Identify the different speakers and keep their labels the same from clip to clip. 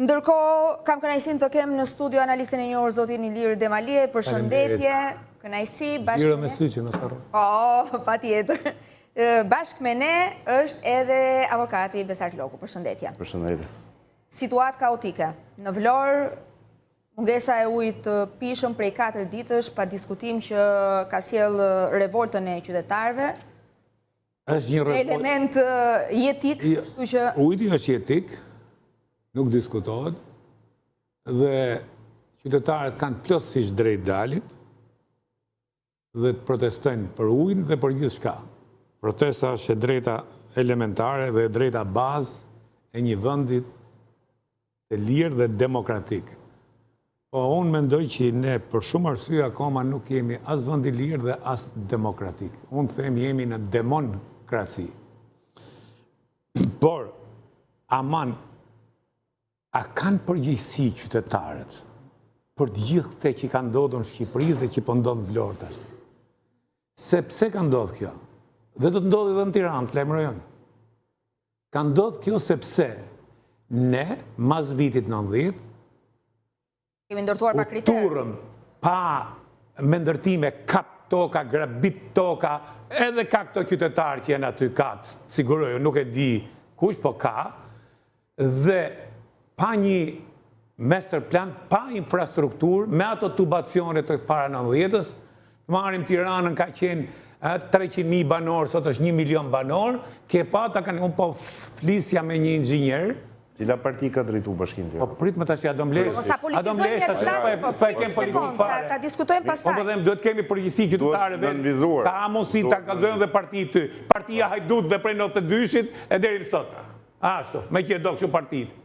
Speaker 1: Ndërkohë, kam kënaqësinë të kem në studio analistin e njohur zotin Ilir Demalie. Përshëndetje, kënaqësi bashkë
Speaker 2: Lirë me sy që në sarë.
Speaker 1: Po, patjetër. Bashkë me ne është edhe avokati Besart Loku. Përshëndetje.
Speaker 3: Përshëndetje.
Speaker 1: Situatë kaotike. Në Vlorë, mungesa e ujit të pishëm prej 4 ditësh, pa diskutim që ka sjell revoltën e qytetarëve.
Speaker 2: Është një
Speaker 1: Element jetik, kështu që
Speaker 2: Ujti është jetik, nuk diskutohet, dhe qytetarët kanë plotësisht drejt dalin dhe të protestojnë për ujin dhe për gjithë shka. Protesta është e drejta elementare dhe e drejta bazë e një vendit të lirë dhe demokratik. Po unë mendoj që ne për shumë arsye akoma nuk jemi as vend i lirë dhe as demokratik. Unë them jemi në demokraci. Por, aman, a kanë përgjegjësi qytetarët për të gjithë këte që ka ndodhur në Shqipëri dhe që po ndodh në Vlorë tash? Sepse ka ndodhur kjo? Dhe do të ndodhë edhe në Tiranë, të lajmërojmë. Ka ndodhur kjo sepse ne, mas vitit 90,
Speaker 1: kemi ndërtuar pa kriter.
Speaker 2: turëm pa me ndërtime kap toka, grabit toka, edhe ka këto qytetarë që janë aty ka, siguroj, nuk e di kush, po ka, dhe pa një master plan, pa infrastruktur, me ato tubacione të para 90-ës, marim Tiranën ka qenë 300.000 banor, sot është 1 milion banor, ke pa ta kanë, unë po flisja me një inxhinier.
Speaker 3: Cila parti ka drejtu bashkinë
Speaker 2: Po
Speaker 3: Tiranë?
Speaker 2: prit më tash, a do mlesh.
Speaker 1: Mos ta politizojmë një klasë, po një sekond, ta diskutojmë pastaj.
Speaker 2: Po them, duhet kemi përgjegjësi qytetarëve. Ka mundësi ta kallëzojmë dhe partitë ty. Partia Hajdutëve prej 92-shit e deri në sot. Ashtu, me që do kështu partitë.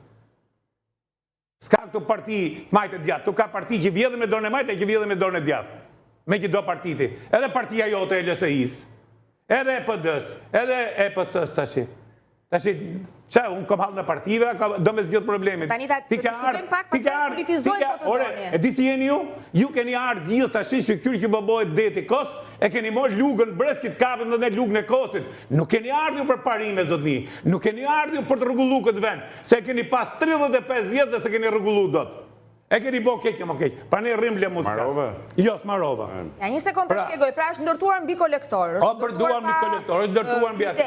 Speaker 2: S'ka këtu parti majtë e djatë, tu ka parti që vjedhe me dorën e majtë e që vjedhe me dorën e djatë. Me që do partiti. Edhe partia jote e LSI-s, edhe EPD-s, edhe EPS-s tashi. Tashi, që unë kom halë në partive, do me zgjodh problemit.
Speaker 1: Tani ta diskutojmë pak, pastaj politizojmë po të doni.
Speaker 2: E di si jeni ju keni ardhë gjithë tashi që kërë që bëbojët deti kos, e keni mojë lugën breskit kapën dhe ne lugën e kosit. Nuk keni ardhë ju për parime, zotni. Nuk keni ardhë ju për të rregullu këtë vend. Se keni pas 35 vjetë dhe se keni rregullu dot. E keni bo keqë më keqë. Pra ne rrim le mund të
Speaker 3: Marova?
Speaker 2: Jo, s'marova.
Speaker 1: Ja, një sekund të shpjegoj. Pra është ndërtuar mbi kolektor.
Speaker 2: O, bërduar mbi kolektor, është ndërtuar mbi atë.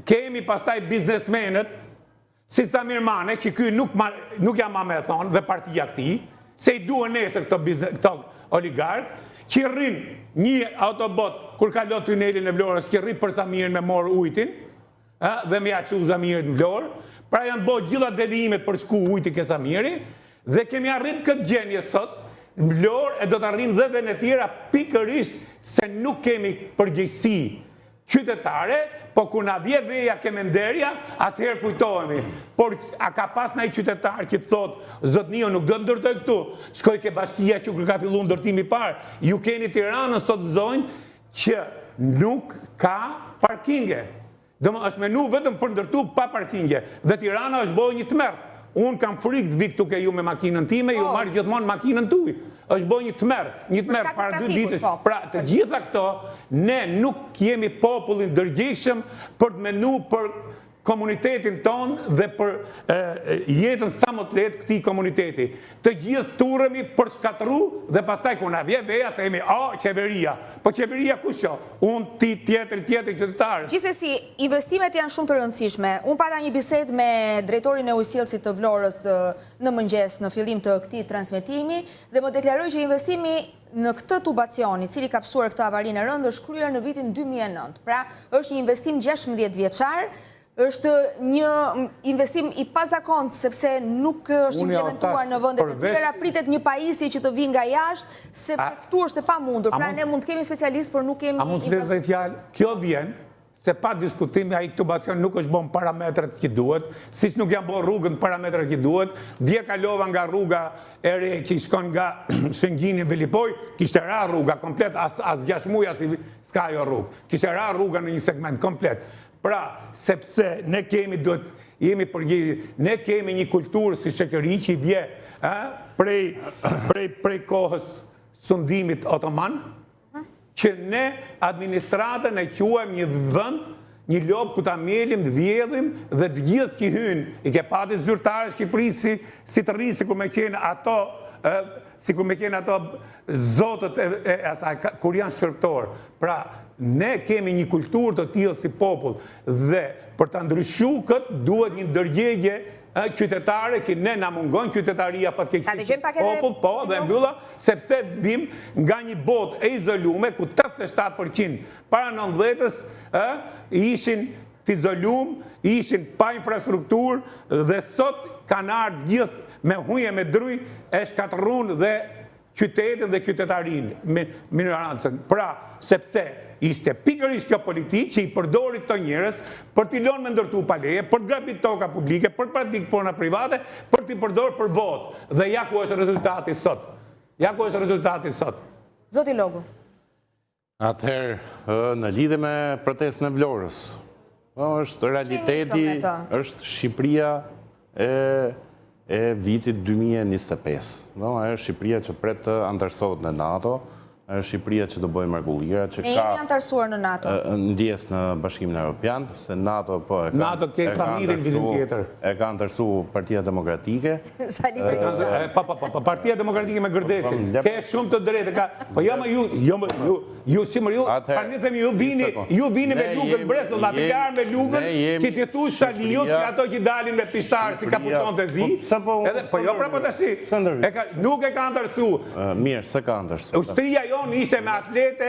Speaker 2: Kemi pastaj biznesmenët, si Samir Mane, që ky nuk jam ma me thonë, dhe partia këti, se i duhen nesër këto oligarkë, që rrinë një autobot, kur kalot tunelin e Vlorës, që rrinë për Samirin me morë ujtin, dhe me aqu Samirit në Vlorë, pra janë bo gjitha dedimet për shku ujti ke Samiri, dhe kemi arrit këtë gjenje sot, në Vlorë e do të arrim dhe në tjera pikërisht se nuk kemi përgjegjësi qytetare, po kur na vje veja kemenderja, atëherë kujtohemi. Por a ka pas në i qytetar që të thot, zotnio nuk do të ndërtoj këtu, shkoj ke bashkia që kërë ka fillu ndërtimi parë, ju keni Tiranën sot zonjë që nuk ka parkinge. Dëmë është menu vetëm për ndërtu pa parkinge, dhe Tirana është bojë një tmerë. Unë kam frikë të vik tuke ju me makinën time, ju marrë gjithmonë makinën tuj. Është bojë një tmerë para 2 ditës. Pra, të gjitha këto, ne nuk jemi popullin dërgjeshëm për të menu për komunitetin tonë dhe për jetën sa më të letë këti komuniteti. Të gjithë turemi për shkatru dhe pastaj kur na vje veja, themi, qeveria. Po qeveria kusho? Unë ti tjetër qytetarë.
Speaker 1: Gjithsesi, investimet janë shumë të rëndësishme. Unë pata një bisedë me drejtorin e ujësillësit të Vlorës në mëngjes në fillim të këtij transmetimi dhe më deklaroi që investimi në këtë tubacion, i cili ka psuar këtë avarinë e rëndë, është kryer në vitin 2009. Pra, është një investim 16 vjeçar. Është një investim i pazakont, sepse nuk është implementuar në vendet e tjera, pritet një pajisje që të vinë nga jashtë, sepse këtu është e pamundur. Pra ne mund të kemi specialistë, por nuk kemi...
Speaker 2: A mund të lezoj fjalë? Kjo vjen, se pa diskutimi, a i tubacion nuk është bon parametrat që duhet, si nuk janë bon rrugën parametrat që duhet, dje kalova nga rruga e re që i shkon nga Shëngjini Velipoj, kishte ra rruga komplet, as 6 muaj as s'ka jo rrugë, kishte ra rruga në një segment komplet. Pra, sepse ne kemi ne kemi një kulturë si shoqëri që vje prej kohës sundimit otoman, që ne administratën e quajmë një vend një lopë ku ta mjelim, të vjedhim dhe të gjithë që hynë. I ke pati zyrtarë Shqipërisë si të rrisë, si ku me qenë ato, zotët e asaj, kur janë shërptorë. Pra, ne kemi një kulturë të tillë si popull dhe për të ndryshu këtë duhet një ndërgjegje qytetare që ne na mungon qytetaria fatkeqësisht popull, po, dhe mbylla, sepse vim nga një botë e izolume ku 87% para 90-s ishin të izolum, ishin pa infrastrukturë dhe sot kanë ardhur gjithë me huje me dryj e shkatërruan dhe qytetin dhe qytetarinë me minorancën. Pra, sepse ishte pikërisht kjo politikë që i përdori këto njerëz për t'i lënë me ndërtu paleje, për të grabit toka publike, për të praktikë puna private, për t'i përdorë për votë. Dhe ja ku është rezultati sot. Ja ku është rezultati sot.
Speaker 1: Zoti Logu.
Speaker 4: Atëherë, në lidhje me protestën e Vlorës, është realiteti, është Shqipëria e vitit 2025. Ajo është Shqipëria që pret të antarësohet në NATO, është Shqipëria që do bëjë mregullira, që
Speaker 1: ne jemi antarësuar në NATO.
Speaker 4: Ndjes në Bashkimin Evropian, se NATO po e ka antarësu Partia Demokratike.
Speaker 2: Partia Demokratike me Gërdeksin. Ke shumë të drejtë. Po ju simër ju, parnitëm ju vini me lugën Bresull, atë jarë me lugën që ti thush Saliut që ato që dalin me pishtarë si kapuçon të zi. Po jo pra po të shi. Nuk e ka antarësu.
Speaker 4: Mirë, se ka antarësu.
Speaker 2: Ushtria jonë ishte me atletet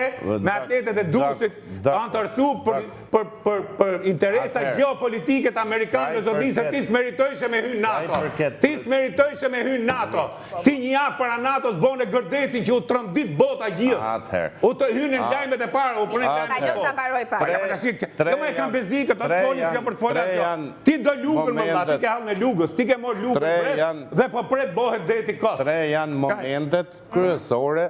Speaker 2: e Durrësit antarësu për interesa geopolitike të Amerikanëve do se ti s'meritojshë me hyn NATO. Ti s'meritojshë me hyn NATO. Ti një javë para NATO s'bone Gërdecin që u trëndit bota gjithë. U të hynin lajmet e para, u përnin lajmet e
Speaker 1: ta mbaroj para.
Speaker 2: Jo me e kam bezikë, të folis jo për të folis. Ti do lugën më nga, ti ke halë në lugës, ti ke morë lugën dhe po pret bohet deti kos.
Speaker 4: Tre janë momentet kryesore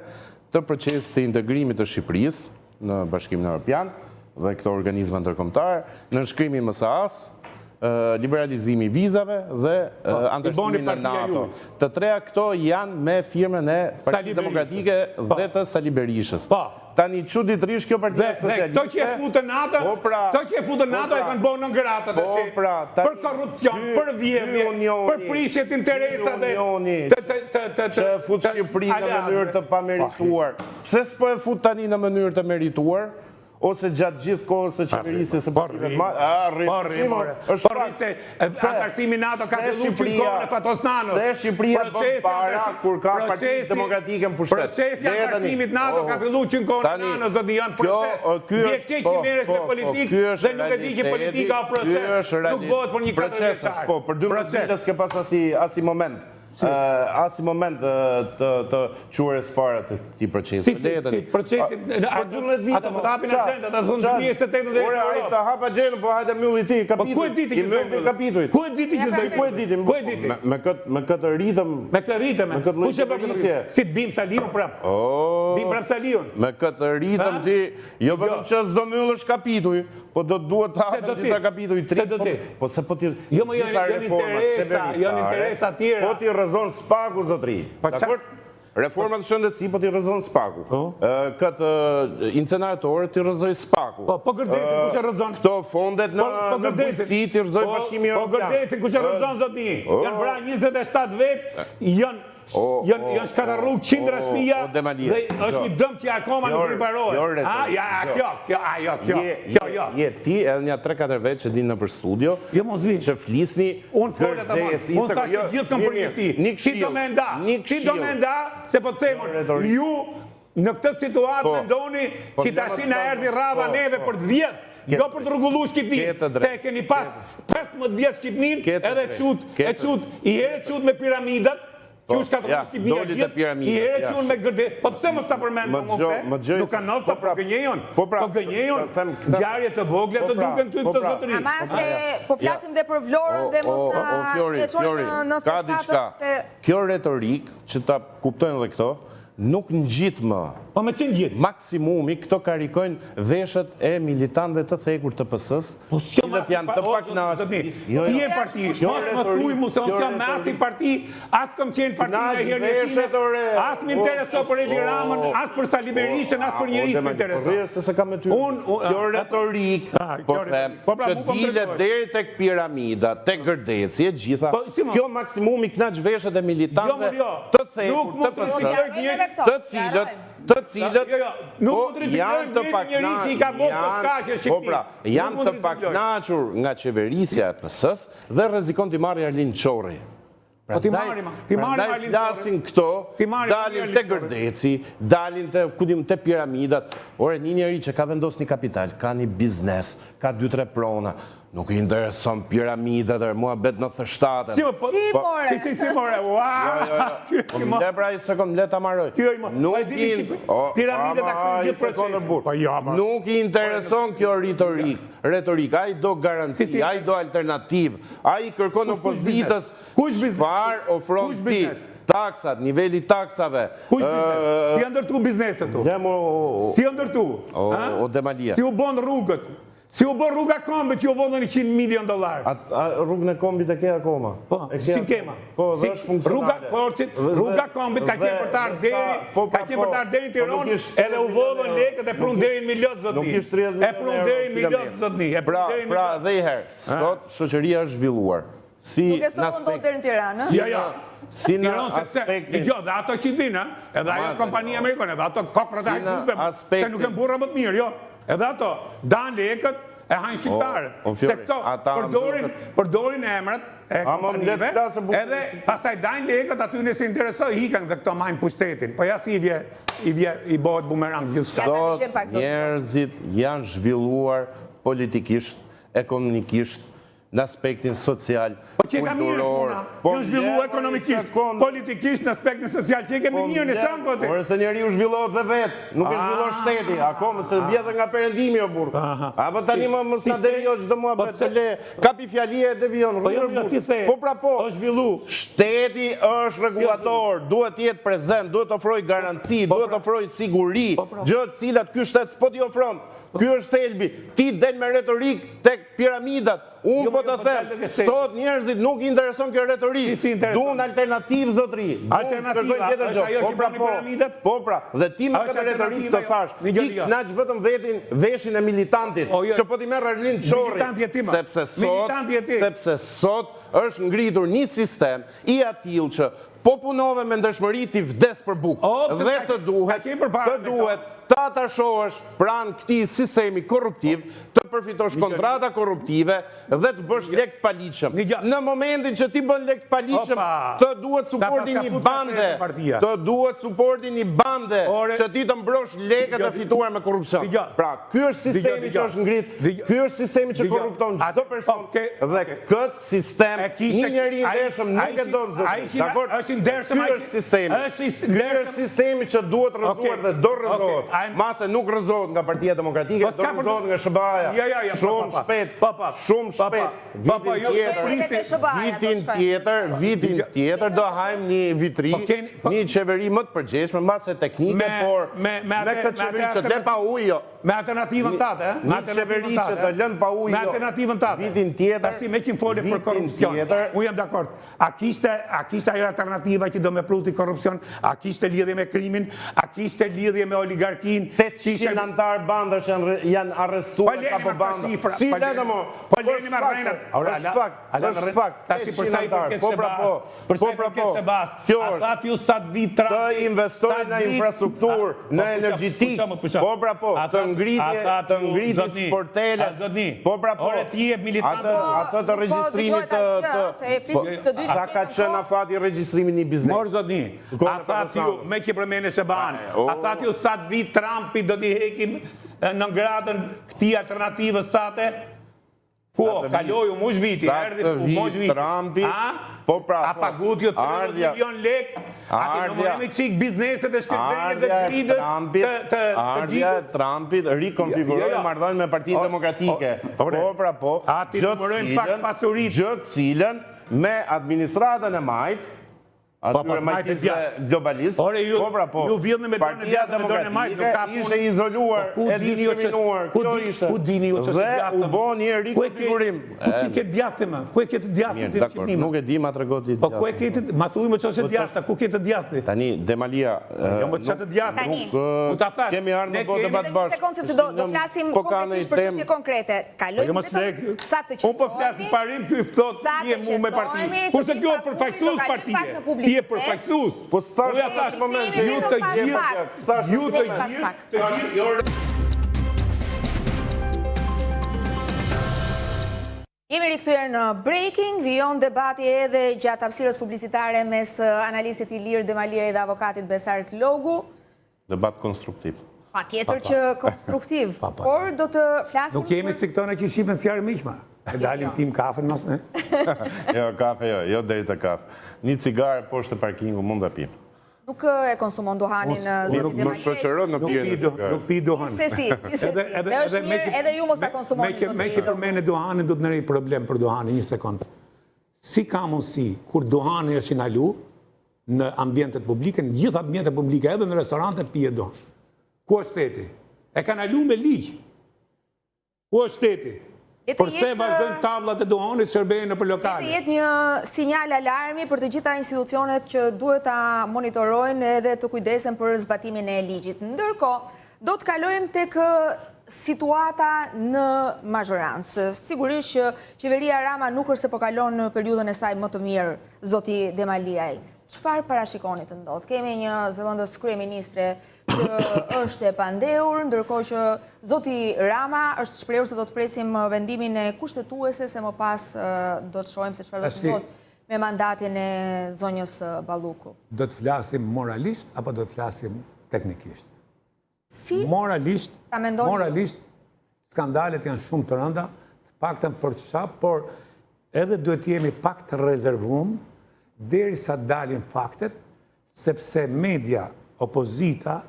Speaker 4: të procesit të integrimit të Shqipërisë në Bashkimin Evropian dhe këto organizma ndërkombëtar, nënshkrimi i MSA-s, liberalizimi i vizave dhe antarësimi në NATO. Të treja këto janë me firmën e Partisë Demokratike dhe të Sali Berishës. Tani çuditërisht kjo Partia Socialiste.
Speaker 2: Këto që e futë NATO, e kanë bërë në ngeratë të shi. Për korrupsion, për vjedhje, për prishje të interesave.
Speaker 4: Që e futë Shqipërinë në mënyrë të pamerituar. Pse s'po e futë tani në mënyrë të merituar? Ose gjatë gjithë kohës së qeverisë së partive të
Speaker 2: antarësimi NATO ka të luqin kohën e Fatosnanës.
Speaker 4: Se Shqipëria bën para kur ka Partisë Demokratike në pushtet.
Speaker 2: Procesi antarësimit NATO ka të luqin kohën e nanës dhe janë proces. Dje keq i merresh me politikë dhe nuk e di që politika o proces. Nuk bëhet për një 4 vjeçar.
Speaker 4: Po, për 12 vite s'ke pas as i moment. As i moment të quarës para të këti procesi.
Speaker 2: Si procesi, ata më të hapin agenda, ata thunë 2028 dhe
Speaker 4: Ora, i të hap agenda, po hajde mylli ti, kapituj.
Speaker 2: Ku e diti që
Speaker 4: kapituj?
Speaker 2: Ku e diti që zdoj?
Speaker 4: Ku e diti? Me këtë ritëm.
Speaker 2: Me këtë ritëm, ku që përgjërisje? Si të bim Saliun prap. Bim prap Saliun.
Speaker 4: Me këtë ritëm ti, jo vetëm që s'do myllësh kapituj, po do të duhet të hapën disa kapituj 3. Po se po ti...
Speaker 2: Jo më janë interesa tjera.
Speaker 4: Po ti rëzon spaku, zotri. Reformat shëndetësi, po ti rëzon spaku. Këtë inceneratorë ti rëzoj spaku.
Speaker 2: Po Gërdecin ku që rëzon?
Speaker 4: Këto fondet në bujësi ti rëzoj Bashkimi Evropian.
Speaker 2: Po Gërdecin ku që rëzon, zotni? Janë vra 27 vetë, janë shkatarru qindra shpija dhe është një dëm që akoma nuk riparohet. Kjo.
Speaker 4: Ti edhe një 3-4 vetë që din në për studio, që flisni Gërdeci.
Speaker 2: Unë thashtë të gjithë kam përgjësi. Ti do me nda, se po të themur, ju në këtë situatë me ndoni që ta shi në erdi radha neve për të vjetë. Jo për të rrugullu Shqipnin, se keni pas 15 vjetë Shqipnin edhe i here qut me piramidat, që u shkatërru Shqipnia gjithë, i here qut me Gërde, po pëse më sta përmenë më mufte, nuk ka nofta, po gënjejon, gjarje të vogle të duken të të zotëri.
Speaker 1: Ama se po flasim dhe për Vlorën dhe mos ta keqojnë në thështatën se...
Speaker 4: Kjo retorik, që ta kuptojnë dhe këto, nuk në gjitë më
Speaker 2: Po me qenë gjithë.
Speaker 4: Maksimumi këto karikojnë veshët e militantëve të thekur të PS-s, cilët janë të paknaqur.
Speaker 2: Ti je parti, mos më thuj mu se unë jam me as i parti, as kam qenë parti e Hernetinit, as më intereso për Edi Ramën, as për Sali Berishën, as për njerëz më intereso.
Speaker 4: Se se kam me ty. Kjo retorik, po them, që dilet deri tek piramida, tek Gërdeci e gjitha, kjo maksimumi knaq veshët e militantëve të thekur të PS-s, të cilët janë të paknaqur nga qeverisja e PS-s dhe rrezikon t'i marrë Arlind Çorri. Prandaj flasin këto, dalin te Gërdeci, dalin te piramidat. Ore, një njeri që ka vendos një kapital, ka një biznes, ka 2-3 prona, nuk i intereson piramidat dhe mua bet 97.
Speaker 1: Si more!
Speaker 4: Më le pra i sekund, le ta marroj. Nuk i intereson kjo retorik, a i do garanci, a i do alternativ, a i kërkon opozitës çfarë ofron ti. Taksat, nivelli taksave.
Speaker 2: Si janë ndërtu bizneset tu? Si janë ndërtu?
Speaker 4: O Demalia.
Speaker 2: Si u bon rrugët? Si u bon rruga kombit që u vëndën $100 milion?
Speaker 4: Rrugën e kombit e ke akoma?
Speaker 2: Po, si kema.
Speaker 4: Po, dhe është funksionale.
Speaker 2: Rruga kombit ka qenë për të arderi Tiron, edhe u vëndën lekët e prun deri në Milot zotni. E prun deri në Milot zotni.
Speaker 4: Pra, dhe i herë, sot shoqëria është zhvilluar.
Speaker 1: Nuk e sonë ndodhë deri në Tiranë?
Speaker 4: Si në aspektin...
Speaker 2: Jo, dhe ato që dinë, edhe ajo kompania Amerikane, edhe ato kokrët e hajtutve, se nuk e më burra më të mirë, jo. Edhe ato, dan lekët e hajnë shqiptarët. Se këto përdorin emrat e kompanive, edhe pastaj dan lekët, aty nëse interesoj, hikan dhe këto majnë pushtetin. Po ja si i bëhet bumerang gjithë.
Speaker 4: Sot njerëzit janë zhvilluar politikisht, ekonomikisht, në aspektin social, kulturor.
Speaker 2: Ju zhvillu ekonomikisht, politikisht në aspektin social, që i kemi mirë në shankoti.
Speaker 4: Por se njeri u zhvillohet dhe vetë, nuk e zhvillohet shteti, akome se vjetë nga perëndimi o burë. Apo tani më s'na devijo qdo mua për të le, kapi fjalie e devijon. Po pra po, shteti është regulator, duhet jetë prezent, duhet ofroj garanci, duhet ofroj siguri, gjëtë cilat ky shtet s'po t'i ofron. Ky është thelbi, ti del me retorik tek piramidat. Unë po të them, sot njerëzit nuk i intereson kjo retorik. Duan alternativë, zotri.
Speaker 2: Alternativa, është ajo që bani piramidat?
Speaker 4: Po pra, dhe ti me këtë retorik të thash, ti knaq vetëm veshin e militantit, që po t'i merr Arlind Çorri, sepse sot është ngritur një sistem i atill që po punove me ndërshmëri ti vdes për bukë. Dhe të duhet të atashohesh pranë këtij sistemi korruptiv, të përfitosh kontrata korruptive dhe të bësh lek paligjshëm. Në momentin që ti bën lek paligjshëm, të duhet suporti një bande. Të duhet suporti një bande që ti të mbrosh lekët e fituar me korrupsion. Pra, ky është sistemi që është ngrit, ky është sistemi që korrupton çdo person dhe këtë sistem një njeri i ndershëm nuk e don zot. Dakor?
Speaker 2: Është i ndershëm ai.
Speaker 4: Ky është sistemi. Ky është sistemi që duhet rrezuar dhe do rrezohet. Mase nuk rrezohet nga Partia Demokratike, do rrezohet nga SBA-ja. Shumë shpejt. Vitin tjetër do hajmë një vitri, një qeveri më të përgjeshme, mase teknike, por me këtë qeveri që të lën pa ujë.
Speaker 2: Me alternativën tatë,
Speaker 4: një qeveri që të lën pa ujë.
Speaker 2: Me alternativën tatë.
Speaker 4: Vitin tjetër.
Speaker 2: Tashi me që folë për korrupsion. Unë jam dakord. A kishte ajo alternativa që do me pruti korrupsion? A kishte lidhje me krimin? A kishte lidhje me oligarkin?
Speaker 4: 800 antar bandash janë arrestuar apo banda. Si letë mo?
Speaker 2: Po leni me rrenat.
Speaker 4: është fakt.
Speaker 2: Tashi për sa i përket Shebas.
Speaker 4: Kjo është të investojnë në infrastrukturë, në energjetik. Po pra po, të ngriti sportelet. Po pra po, atë të regjistrimit sa ka qenë afati regjistrimi një biznes.
Speaker 2: Mor zotni, a thatë ju, me që përmene Sheban, a thatë ju sa të vit Trumpi do t'i hekim në ngradën këti alternativës state? Ko, kaloju mush viti, erdi mush viti.
Speaker 4: Trumpi, po pra,
Speaker 2: a pagut ju 30 milion lek, a ti nëmëremi qik bizneset e shkërdhenit dhe gridës të gjithës.
Speaker 4: Ardhja Trumpit rikonfigurojë marrëdhënien me Partinë Demokratike. Po pra po,
Speaker 2: a ti nëmërojnë pak pasurit.
Speaker 4: Gjë cilën me administratën e majt, atyre majtisë globalist.
Speaker 2: Ore, ju vjedhni me dorën e djathtë me dorën e majtë, nuk ka punë.
Speaker 4: Ishte izoluar, e diskriminuar, kjo ishte.
Speaker 2: Ku dini ju që është
Speaker 4: Dhe
Speaker 2: djathtë?
Speaker 4: u bo një rikonfigurim.
Speaker 2: Ku që ke djathtë më? Ku e ke të djathtë
Speaker 4: Mirë,
Speaker 2: të
Speaker 4: dakor,
Speaker 2: qëmima?
Speaker 4: nuk e di ma të regoti
Speaker 2: Po ku e ke të, ma thuj më që është djathtë, ku ke të djathtë?
Speaker 4: Tani, Demalia,
Speaker 2: Jo më që të djathtë.
Speaker 1: Tani.
Speaker 4: kemi ardhë në botë debat bashkë.
Speaker 1: Sekond, sepse do flasim konkretisht për çështje konkrete. Kalojmë vetëm sa të qetësohemi.
Speaker 2: Unë po flasim parim, ky thot një mu me parti. Kurse kjo është përfaqësues partije. Ti je përfaqësues.
Speaker 4: Po s'thash
Speaker 2: ja thash
Speaker 4: moment,
Speaker 2: ju të gjithë.
Speaker 1: Jemi rikthyer në Breaking, vijon debati edhe gjatë hapësirës publicitare mes analistit Ilir Demalieri dhe avokatit Besarit Logu.
Speaker 4: Debat konstruktiv.
Speaker 1: Patjetër që konstruktiv, por do të flasim...
Speaker 2: Nuk jemi si këto në që shifën si arë miqma. E dalim tim kafen mas, ne?
Speaker 4: Jo, kafe jo deri të kafe. Një cigarë poshtë parkingu mund të pim.
Speaker 1: Nuk e konsumon duhanin zoti
Speaker 4: Nuk shoqëron në pjetë.
Speaker 2: Nuk pi duhan.
Speaker 1: Se si, dhe është mirë edhe ju mos ta konsumoni zoti.
Speaker 2: Me që përmene duhanin, do të nërej problem për duhanin, një sekund. Si ka mundësi, kur duhanin është inalu në ambientet publike, në gjithë ambientet publike, edhe në restorante pije duhan. Ku është shteti? E kanë alu me ligjë. Ku është shteti? Përse vazhdojnë tavlat e duhanit shërbejnë në për lokale?
Speaker 1: Jetë një sinjal alarmi për të gjitha institucionet që duhet ta monitorojnë edhe të kujdesen për zbatimin e ligjit. Ndërkohë, do të kalojmë tek situata në mazhorancë. Sigurisht që qeveria Rama nuk është se po kalon në periudhën e saj më të mirë, zoti Demaliaj. Çfarë parashikoni të ndodhë? Kemi një zëvendës kryeministre që është e pandehur, ndërkohë që zoti Rama është shprehur se do të presim vendimin e kushtetuese, se më pas do të shohim se çfarë do të ndodhë me mandatin e zonjës Balluku.
Speaker 2: Do të flasim moralisht apo do të flasim teknikisht?
Speaker 1: Si?
Speaker 2: Moralisht, skandalet janë shumë të rënda, paktën për çfarë, por edhe duhet jemi pak të rezervuar deri sa dalin faktet, sepse media, opozita,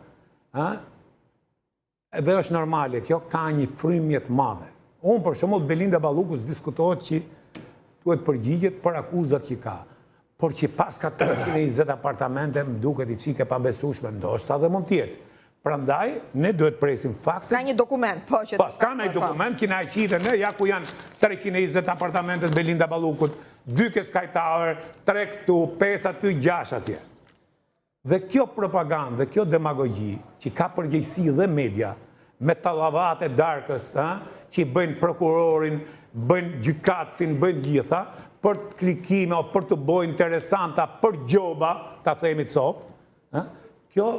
Speaker 2: edhe është normale, kjo ka një frymje të madhe. Unë për shembull Belinda Balluku diskutohet që duhet përgjigjet për akuzat që ka, por që pas ka 320 apartamente më duket i çike pa besueshme, ndoshta dhe mund tjetë. Prandaj, ne duhet presim faktet.
Speaker 1: Ska një dokument, po që...
Speaker 2: Po, ska një dokument që na e qitë në, ja ku janë 320 apartamentet Belinda Ballukut, 2 ke Sky Tower, 3 këtu, 5 aty, 6 atje. Dhe kjo propagandë, dhe kjo demagogji, që ka përgjegjësi dhe media, me tallavate darkës, që bëjnë prokurorin, bëjnë gjykatësin, bëjnë gjitha, për të klikime, o për të bojë interesanta, për gjoba, ta themi të sopë, kjo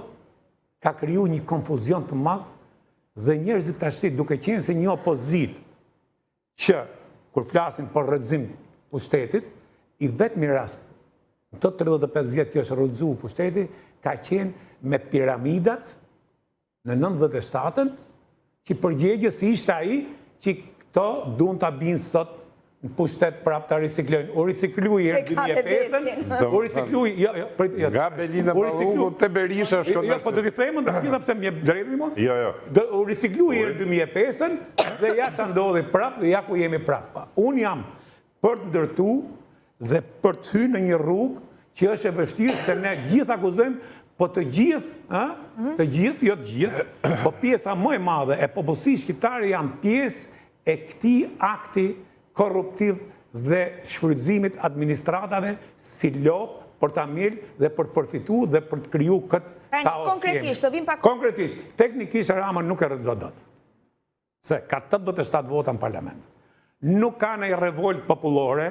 Speaker 2: ka kriju një konfuzion të madhë dhe njerëzit të ashtit duke qenë se një opozit që, kur flasin për rrëzim pushtetit, i vetëmi rast, në të 35 vjetë kjo është rrëzu pushtetit, ka qenë me piramidat në 97-ën, që përgjegjës ishte aji që këto dun të abinë sot në pushtet prap të riciklojnë. U ricikluj herë 2005-ën, u ricikluj...
Speaker 4: Nga Belinda Balluku të Berisha shkon
Speaker 2: Jo, po të vi thejmë, në gjitha pëse më jep drejtë mo?
Speaker 4: Jo.
Speaker 2: U ricikluj herë 2005-ën dhe ja që ndodhi prap dhe ja ku jemi prap. Unë jam për të ndërtu dhe për të hy në një rrugë që është e vështirë se ne gjithë akuzojmë, po të gjithë, jo të gjithë, po pjesa më e madhe e popullsisë shqiptare janë pjesë e këtij akti korruptiv dhe shfrytëzimit administratave si lopë për ta mirë dhe për të përfitu dhe për të kriju këtë kaos.
Speaker 1: Konkretisht, të vim pak...
Speaker 2: Konkretisht, teknikisht Rama nuk e rëzot dot. Se ka 87 vota në parlament. Nuk ka në i revolt popullore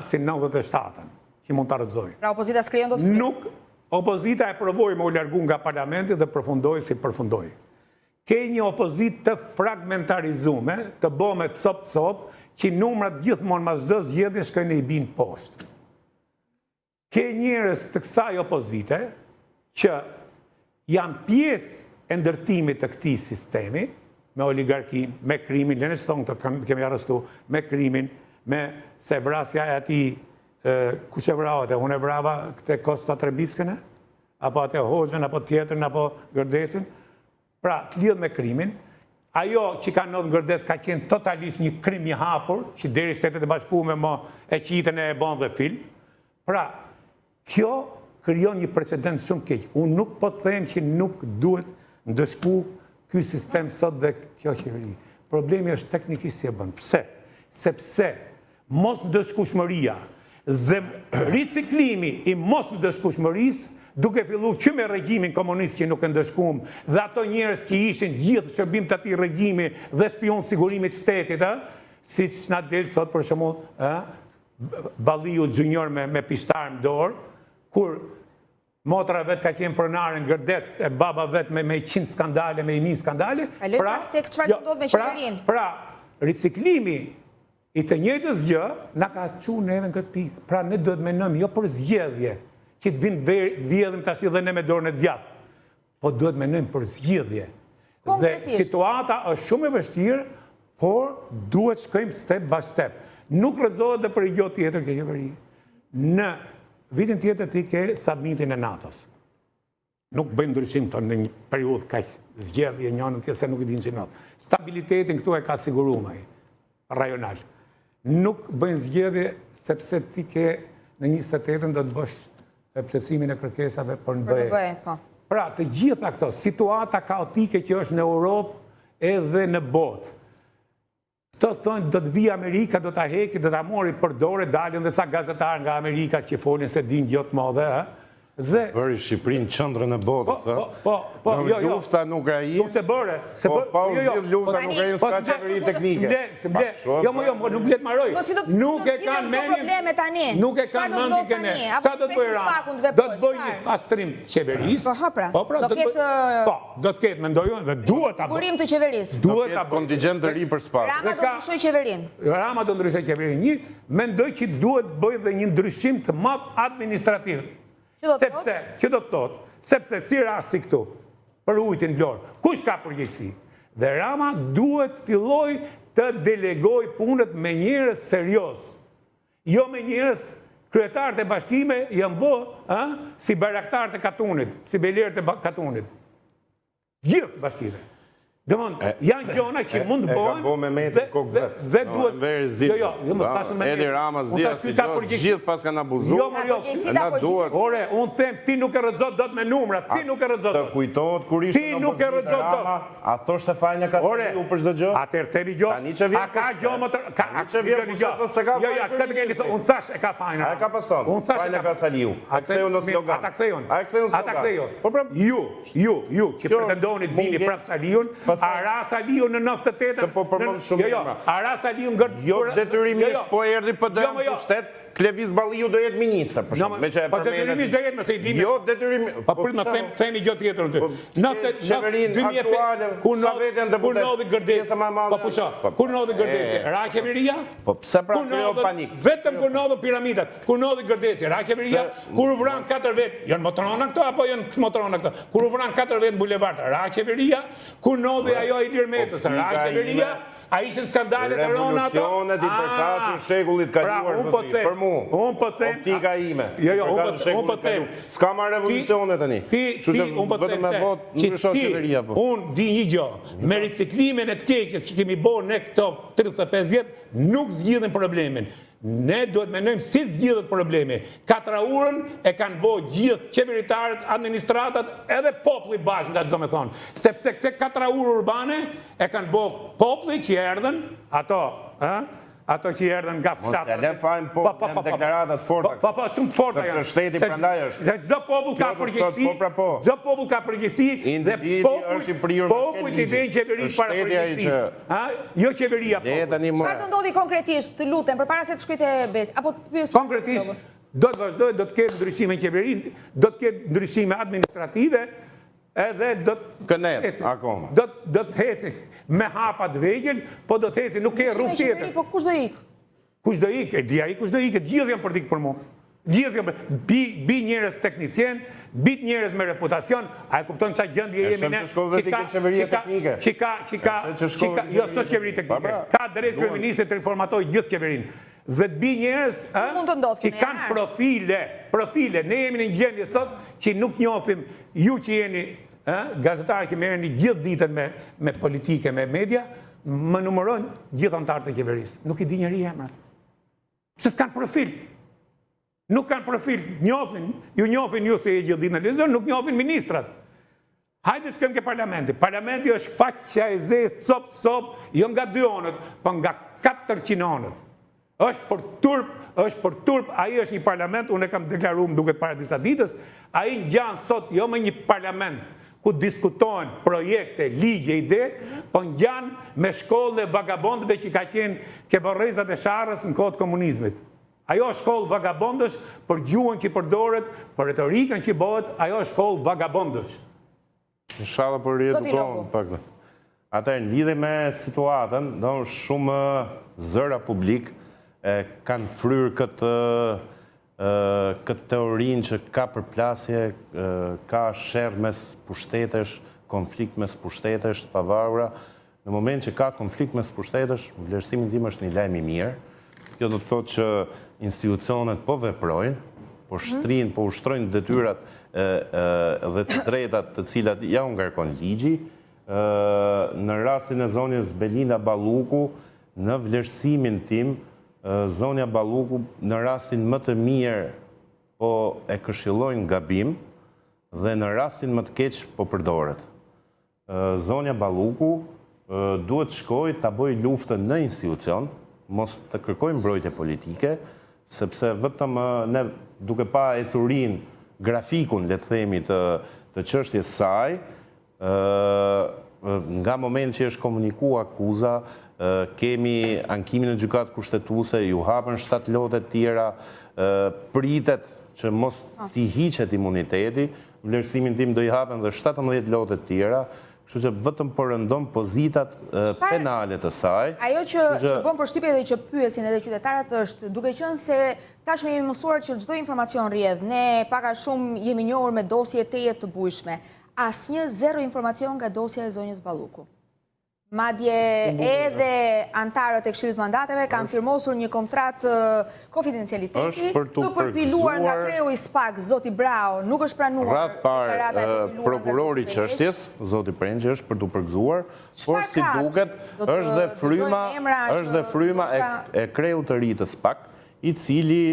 Speaker 2: si 97-ën, që mund të rëzoj.
Speaker 1: Pra opozita s'krijon do të fri?
Speaker 2: Nuk, opozita e provoj me u largu nga parlamentit dhe përfundoj si përfundoj. Ke një opozit të fragmentarizume, të bëme të cop, që numrat gjithmonë mas çdo zgjedhje shkojnë i binë poshtë. Ke njerëz të kësaj opozite që janë pjesë e ndërtimit të këtij sistemi, me oligarki, me krimin, lene që thonë të kemi arrestu, me krimin, me se vrasja e ati, kush e vrave, unë e vrava këte Kosta Trebickën, apo atë Hoxhën, apo tjetërën, apo Gërdesin, pra të lidhë me krimin. Ajo që ka ndodhur në Gërdes ka qenë totalisht një krim i hapur, që deri Shtetet e Bashkuara më e qitën e bën dhe film. Pra, Kjo krijon një precedent shumë keq. Unë nuk po të them që nuk duhet ndëshku ky sistem sot dhe kjo qeveri. Problemi është teknikisht si e bën. Pse? Sepse mos ndëshkueshmëria dhe riciklimi i mos ndëshkueshmërisë duke fillu që me regjimin komunist që nuk e ndëshkum dhe ato njerëz që ishin gjithë shërbim të atij regjimi dhe spion sigurimit shtetit, si që na del sot për shembull, Balliu Junior me pishtar në dorë, kur motra vetë ka qenë pronare në Gërdec, e baba vetë me 100 skandale, me 1000 skandale.
Speaker 1: Kaloj pak tek çfarë ndodh me qeverinë.
Speaker 2: Pra, riciklimi i të njëjtës gjë na ka çuar neve në këtë pikë. Pra ne duhet menojmë jo për zgjedhje, që të vinë vjedhim tash dhe ne me dorën e djathtë, po duhet menojmë për zgjedhje. Dhe situata është shumë e vështirë, por duhet shkojmë step by step. Nuk rrëzohet dhe për gjë tjetër kjo qeveri. Në vitin tjetër ti ke summitin e NATO-s. Nuk bëjmë ndryshim tonë në një periudhë kaq zgjedhje njënën tjetër se nuk i dinë që natë. Stabilitetin këtu e ka siguruar rajonal. Nuk bëjmë zgjedhje sepse ti ke në 28-ën do të bësh plotësimin e kërkesave për në BE. Pra, të gjitha këto, situata kaotike që është në Europë edhe në botë. Këto thonë, do të vi Amerika, do të heki, do të mori për dore, dalin dhe ca gazetarë nga Amerika që folin se din gjotë modhe,
Speaker 4: Bëri Shqipërinë qendrën e botës, në lufta në Ukrainë.
Speaker 2: Nuk se bëre.
Speaker 4: Pa u zgjidh lufta në Ukrainë s'ka qeveri teknike.
Speaker 2: Jo, nuk blet maroj. Nuk e kanë
Speaker 1: probleme tani.
Speaker 2: Nuk e kanë mendje këne. Çfarë do të bëjë Rama? Do të bëjë një pastrim të qeverisë.
Speaker 1: Po pra.
Speaker 2: Do të ketë, mendoj unë, dhe duhet ta bëjë.
Speaker 1: Sigurim të qeverisë.
Speaker 4: Duhet ta kontingjent të ri për spas.
Speaker 1: Rama do ndryshoj qeverinë.
Speaker 2: Rama do ndryshoj qeverinë. Mendoj që duhet bëjë dhe një ndryshim të madh administrativ. Sepse, që do të thotë, sepse si rasti këtu, për ujtin Vlorë, kush ka përgjegjësi? Dhe Rama duhet filloj të delegoj punët me njerëz serioz. Jo me njerëz kryetarët e bashkime janë bë, si bayraktarët e Katunit, si belerët e Katunit. Gjithë bashkime. Dëmon, janë gjona që mund të
Speaker 4: bëhen. E ka bo me metë kokë vetë.
Speaker 2: Dhe duhet...
Speaker 4: Edi Rama s'dia si gjë, gjithë pas kanë abuzuar.
Speaker 2: Ore, unë them, ti nuk e rrëzot dot me numra, ti nuk e rrëzot dot.
Speaker 4: Të kujtohet kur ishte në opozitë Rama, a thoshte fajnë ka sëriu për çdo gjë?
Speaker 2: Atëherë themi gjë. A ka gjë më të... Unë thash e ka fajnë.
Speaker 4: A ka pason, fajnë ka saliu. A ktheu në slogan.
Speaker 2: Ata kthejun. Ju, që pretendoni të bini prap Saliun, Ara Saliu në 98.
Speaker 4: Se po përmend shumë emra.
Speaker 2: Ara Saliu ngërë...
Speaker 4: Jo detyrimisht, po erdhi PD-n në pushtet, Klevis Balliu do jetë ministër, për shumë, me që e përmendet.
Speaker 2: Po detyrimisht do jetë, mëse i dime...
Speaker 4: Jo detyrimisht...
Speaker 2: Po për më themi gjë tjetër në ty.
Speaker 4: Qeverin aktuale, sa vetën deputet...
Speaker 2: Kur nodhi Gërdeci... Po pusha, kur nodhi Gërdeci, ra qeveria?
Speaker 4: Po pse pra kryo panik?
Speaker 2: Vetëm kur nodhi piramidat, kur nodhi Gërdeci, ra qeveria? Kur u vran 4 vetë, janë motorona këto apo janë motorona këto? Kur u vran 4 vetë në bulevard, ra qeveria? Kur nodhi ajo Ilir Metës, ra qeveria? A ishin skandalet e rona ato?
Speaker 4: Revolucionet i përkasin shekullit kaluar, për mu, optika ime.
Speaker 2: Unë po them.
Speaker 4: S'ka ma revolucionet të një.
Speaker 2: Unë po them unë di një gjë, me riciklimin e të keqes që kemi bo ne këto 35 vjet, nuk zgjidhin problemin. Ne duhet menojmë si zgjidhet problemi. 4 urën e kanë bo gjithë qeveritarët, administratat, edhe populli bashkë nga çdo me thonë. Sepse këte 4 urë urbane e kanë bo populli që erdhen, ato që erdhen nga fshatë.
Speaker 4: Mos e le fajnë populli në deklaratat forta.
Speaker 2: Po, shumë të forta janë.
Speaker 4: Sepse shteti prandaj është.
Speaker 2: Se çdo popull ka përgjegjësi, çdo popull ka përgjegjësi dhe populli të denë qeveri para përgjegjësisë. Jo qeveria popullit.
Speaker 1: Çfarë do ndodhi konkretisht, të lutem, përpara se të shkojë te Besi, apo
Speaker 2: konkretisht do të vazhdojë, do të ketë ndryshime në qeverinë, do të ketë ndryshime administrative, edhe do të heci me hapat vegjël, po do të heci, nuk ke rrugë tjetër.
Speaker 1: Po kush do ikë?
Speaker 2: Kush do ikë? E dia kush do ikë, gjithë janë për dikë për mua. Gjithë janë bi njerëz teknicien, bit njerëz me reputacion, a e kupton çfarë gjendje jemi ne? Jo, s'është qeveri teknike. Ka drejt kryeministri të reformatoj gjithë qeverinë. Dhe të bi njerëz që kanë profile. Ne jemi në një gjendje sot që nuk njohim ju që jeni gazetarë që merreni gjithë ditën me politike, me media, më numërojnë gjithë anëtarët e qeverisë. Nuk i di njëri emrat. Se s'kan profil. Nuk kanë profil, ju njofin ju se e gjithë në televizion, nuk njofin ministrat. Hajde shkem ke parlamenti. Parlamenti është faqja e zezë, cop, jo nga 2 onët, po nga 400 onët. është për turp, aji është një parlament, unë e kam deklaruar duket para disa ditës, aji në gjanë sot, jo me një parlament, ku diskutojnë projekte, ligje, ide, po në gjanë me shkollë e vagabondëve që ka qenë ke Vorrezat e Sharrës në kohët komunizmit. Ajo është shkollë vagabondësh për gjuhën që përdoret, për retorikën që bëhet, ajo është shkollë vagabondësh.
Speaker 4: Inshallah për rjetë pak. Atër, në lidhe me situatën, do shumë zëra publik kanë fryrë këtë teorinë që ka përplasje, ka sherrë mes pushtetesh, konflikt mes pushtetesh të pavarura. Në moment që ka konflikt mes pushtetesh, vlerësimin tim është një lajm i mirë. Kjo do të thotë që institucionet po veprojnë, po shtrinë, po ushtrojnë detyrat dhe të drejtat të cilat ja u ngarkon ligji. Në rastin e zonjës Belinda Balluku, në vlerësimin tim, zonja Balluku në rastin më të mirë po e këshillojnë gabim dhe në rastin më të keq po përdoret. Zonja Balluku duhet shkoj të bëj luftën në institucion, mos të kërkojnë mbrojtje politike, sepse vetëm ne duke pa ecurin grafikun, le të themi, të çështjes saj, nga moment që është komuniku akuza, kemi ankimin e gjykatë kushtetuese, ju hapën 7 lote tjera, pritet që mos t'i hiqet imuniteti, vlerësimin tim do i hapen dhe 17 lote tjera, kështu që vetëm përëndon pozitat penale të saj.
Speaker 1: Ajo që bën përshtypje dhe që pyesin edhe qytetarët është duke qenë se tashmë jemi mësuar që çdo informacion rrjedh, ne pak a shumë jemi njohur me dosje teje të bujshme. Asnjë zero informacion nga dosja e zonjës Balluku. Madje edhe antarët e Këshillit Mandateve kanë firmosur një kontratë konfidencialiteti të përpiluar nga kreu i SPAK, zoti Brau, nuk është pranuar.
Speaker 4: Prokurori i çështjes, zoti Prenqi, është për të përgëzuar, por si duket është dhe fryma e kreu të ri të SPAK, i cili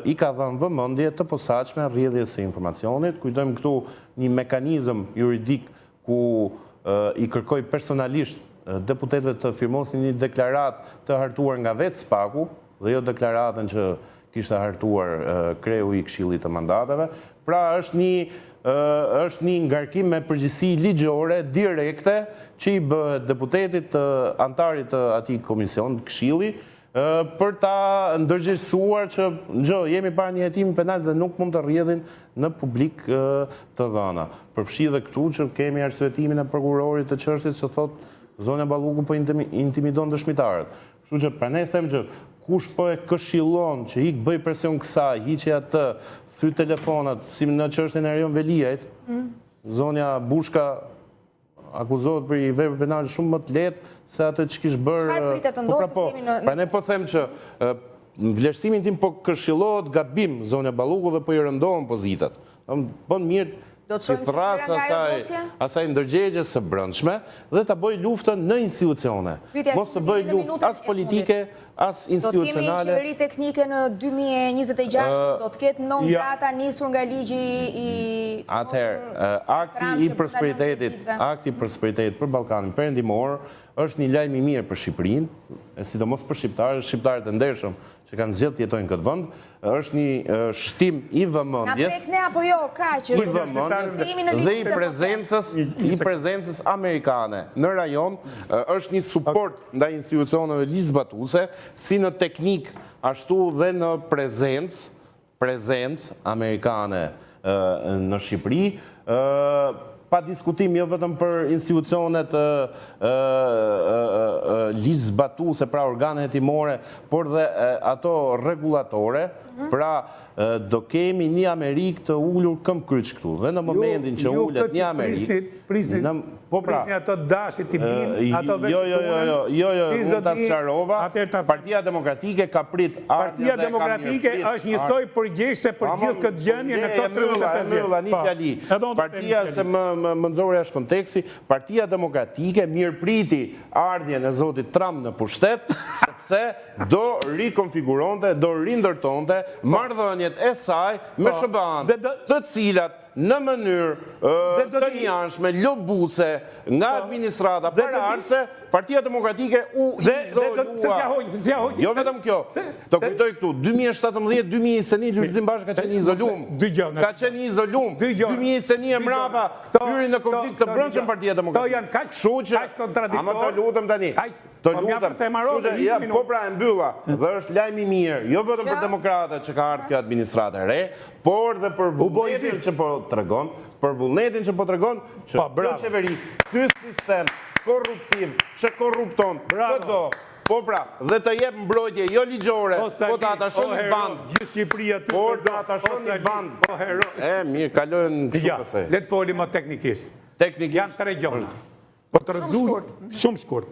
Speaker 4: i ka dhënë vëmendje të posaçme rrjedhjes së informacionit. Kujtojmë këtu një mekanizëm juridik ku i kërkoj personalisht deputetëve të firmosin një deklarat të hartuar nga vetë SPAK-u, dhe jo deklaratën që kishte hartuar kreu i Këshillit të Mandateve. Pra është një ngarkim me përgjegjësi ligjore direkte që i bëhet deputetit antarit të atij komision të Këshilli, për ta ndërgjegjësuar që jemi para një hetimi penal dhe nuk mund të rrjedhin në publik të dhëna. Përfshi dhe këtu që kemi arsyetimin e prokurorit të çështjes që thotë zonja Balluku po intimidon dëshmitarët. Kështu që prandaj them që kush po e këshillon që ik bëj presion kësaj, hiqe atë, thy telefonat, si në çështjen e Erion Veliajt, zonja Bushka akuzohet për i vepër penale shumë më të lehtë se atë që kishte bërë.
Speaker 1: Çfarë pritet të ndodhë?
Speaker 4: Prandaj po them që vlerësimin tim po këshillohet gabim zonja Balluku dhe po i rëndohen pozitat. Bën mirë i thras asaj ndërgjegjes së brendshme dhe ta bëj luftën në institucione. Mos të bëj luftë as politike, as institucionale.
Speaker 1: Do të kemi qeveri teknike në 2026, do të ketë non grata nisur nga ligji i
Speaker 4: Atëherë, akti i prosperitetit për Ballkanin Perëndimor është një lajm i mirë për Shqipërinë, sidomos për shqiptarët e ndershëm që kanë zgjedhur të jetojnë në këtë vend, është një shtim i vëmendjes.
Speaker 1: Na apo jo, kaq
Speaker 4: dhe i prezencës amerikane në rajon, është një suport ndaj institucioneve ligjzbatuese, si në teknik ashtu dhe në prezencë amerikane në Shqipëri, pa diskutim jo vetëm për institucionet ligjzbatuese, pra organet hetimore, por dhe ato rregullatore, pra do kemi një Amerikë të ulur këmbë kryq këtu. Dhe në momentin që ulet një Amerikë,
Speaker 2: prisni ato dashit të bin, ato
Speaker 4: unë ta sqarova, Partia Demokratike ka prit
Speaker 2: Partia Demokratike është njësoj përgjegjëse për gjithë këtë gjendje në këto 35 vjet.
Speaker 4: Partia se më nxorë jashtë konteksti, Partia Demokratike mirëpriti ardhjen e zotit Trump në pushtet, sepse do rikonfiguronte, do rindërtonte marrëdhëniet e saj me SBA-n, të cilat në mënyrë të njanshme, lobuse, nga administrata paraardhëse, Partia Demokratike u izolua. Jo vetëm kjo, të kujtoj këtu, 2017-2021 Lulzim Bashkë ka qenë izolum. Ka qenë izolum. 2021 e mrapa, hyri në konflikt të brendshëm Partia Demokratike. Kështu që, ama të lutem tani. Të lutem. Po pra e mbylla, dhe është lajm i mirë, jo vetëm për demokratët që ka ardhur kjo administratë e re, por dhe për vullnetin që po tregon, që kjo qeveri, ky sistem korruptiv që korrupton këto, po pra, dhe të jep mbrojtje jo ligjore, po të atashon një band, por të atashon një band. Mirë, kalojnë kështu këthej.
Speaker 2: Le të folim më teknikisht. Janë 3 gjona. Shumë shkurt.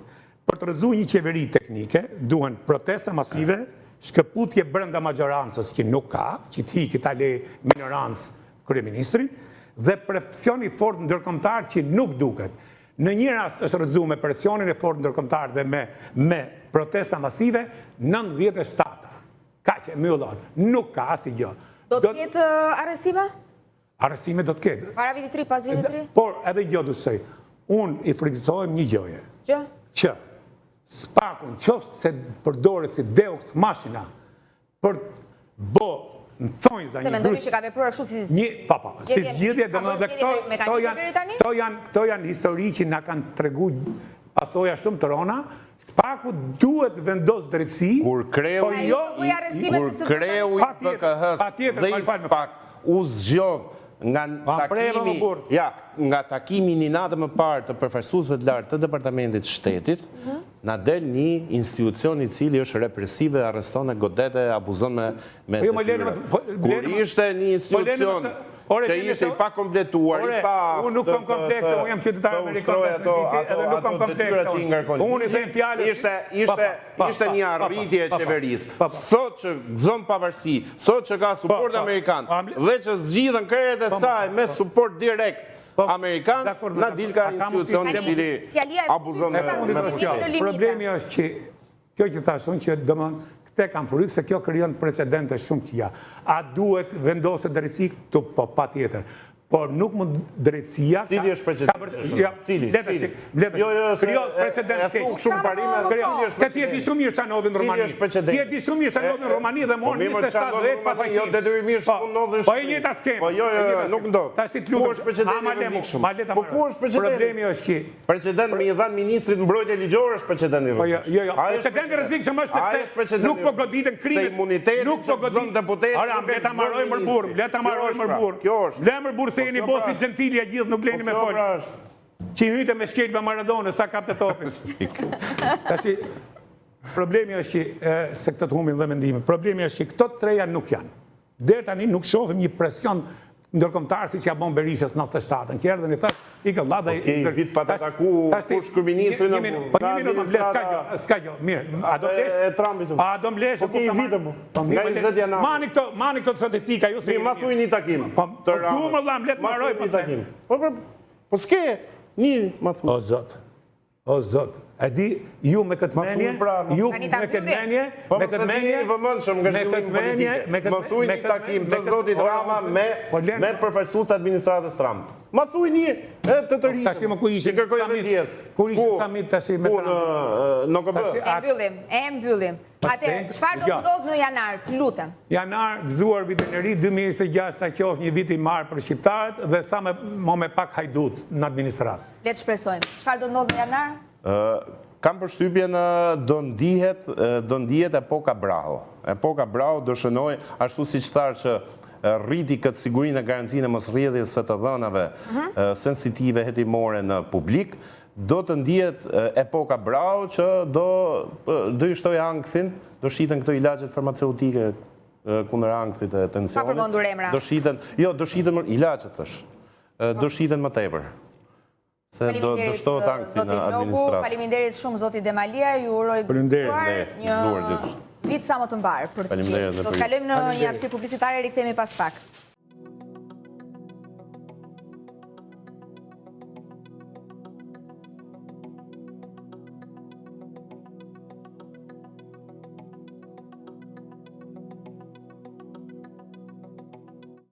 Speaker 2: Për të rëzu një qeveri teknike, duhen protesta masive, shkëputje brenda majorancës që nuk ka, që ti këta le minorancë kryeministrin, dhe presioni fort ndërkombëtar që nuk duket. Në një rast është rëzu me presionin e fort ndërkombëtar dhe me protesta masive, 97. Ka që mbyllon, nuk ka asnjë gjë.
Speaker 1: Do të ketë arrestime?
Speaker 2: Arrestime do të ketë.
Speaker 1: Para vitit 3, pas vitit 3?
Speaker 2: Por edhe gjë do të thoj, unë i frikësohem një gjëje. Që spakun qoftë se përdoret si deux mashina për bo në thonjë za një
Speaker 1: Se mendoni që ka vepruar kështu si
Speaker 2: zgjidhje, këto janë histori që na kanë tregu pasoja shumë të rona. Spaku duhet vendos drejtësi.
Speaker 4: Kur kreu BKH-s dhe i Spak u zgjodh nga takimi një natë më parë të përfaqësuesve të lartë të Departamentit të Shtetit, na del një institucion i cili është represiv e arreston e godet e abuzon me detyre. Kur ishte një institucion që ishte i pa kompletuar, i pa
Speaker 2: unë nuk kam komplekse, unë jam qytetar amerikan edhe nuk kam komplekse.
Speaker 4: Ishte një arritje e qeverisë. Sot që gëzon pavarësi, sot që ka suport amerikan, dhe që zgjidhen kreret e saj me suport direkt amerikan, na dil ka institucion i cili abuzon me pushtet.
Speaker 2: Problemi është që kjo që thashun që dëmën këte kam frikë se kjo krijon precedente shumë që ja. A duhet vendosë drejtësi këtu? Po, pa tjetër. Por nuk mund drejtësia...
Speaker 4: Cili është precedent?
Speaker 2: Krijon precedent keq. Se ti e di shumë mirë që anodhin në Romani. Ti e di shumë mirë që anodhin në Romani dhe morë 27 dhe pa fajsi. Po e njëta skemë.
Speaker 4: Po nuk ndodh.
Speaker 2: Ta si të lutem.
Speaker 4: Po ku është precedent?
Speaker 2: Problemi është që...
Speaker 4: Precedent me i dhanë ministrit mbrojtje ligjore është precedent i rrëzikshëm.
Speaker 2: Jo. Precedent i rrëzikshëm është sepse nuk po goditen krimet.
Speaker 4: Se imuniteti që gëzon deputetit...
Speaker 2: Le ta marroj më burë. Se jeni bosi Gentili a gjithë nuk leni me folë. Që hyte me shkel me Maradona, sa kap të topin. Problemi është që, se këtë të humin dhe mendime, problemi është që këto treja nuk janë. Deri tani nuk shohim një presion ndërkombëtar si që ja bon Berishës 97-ën. Që erdhën i thashë, i këllë dhe...
Speaker 4: Okej, vit pa të taku kush kërministri në...
Speaker 2: Po një minutë më blesh, s'ka gjo, mirë. A do blesh? A do blesh?
Speaker 4: Okej, vite po. Nga 20 janar.
Speaker 2: Mani këto statistika, ju se...
Speaker 4: Ma thuj një takim.
Speaker 2: Po du më dhem, letë maroj për të...
Speaker 4: Po s'ke, një ma thuj.
Speaker 2: O Zot, e di, ju me këtë menje,
Speaker 4: më thuj një takim të Zotit Rama me përfaqësues të administratës Trump. Ma thuj një të të rritë.
Speaker 2: Tashi më ku ishin samit? Kur ishin samit tashi me Trump?
Speaker 4: Në këbë.
Speaker 1: E mbyllim. Ate, qëfar do ndodhë në janar, të lutem?
Speaker 2: Janar, gëzuar vitineri, 2026 sa qofë një vit i marë për shqiptarët dhe sa me pak hajdut në administratë.
Speaker 1: Le të shpresojmë. Qëfar do ndodhë në janar?
Speaker 4: Kam përshtypjen do ndihet epoka Braho. Epoka Braho do shënoj, ashtu si që tharë që rriti këtë sigurinë e garancinë e mos rrjedhjes së të dhënave sensitive hetimore në publik, do të ndihet epoka Braho që do i shtoj ankthin, do shiten këto ilaqet farmaceutike kundër ankthit e tensionit.
Speaker 1: Pa përmendur emra.
Speaker 4: Do shiten ilaqet është. Do shiten më tepër. Se do shtohet ankthi në administratë.
Speaker 1: Faleminderit shumë Zoti Demalia, ju uroj gëzuar një vit sa më të mbarë për të gjithë. Do të kalojmë në një hapësirë publicitare, rikthehemi pas pak.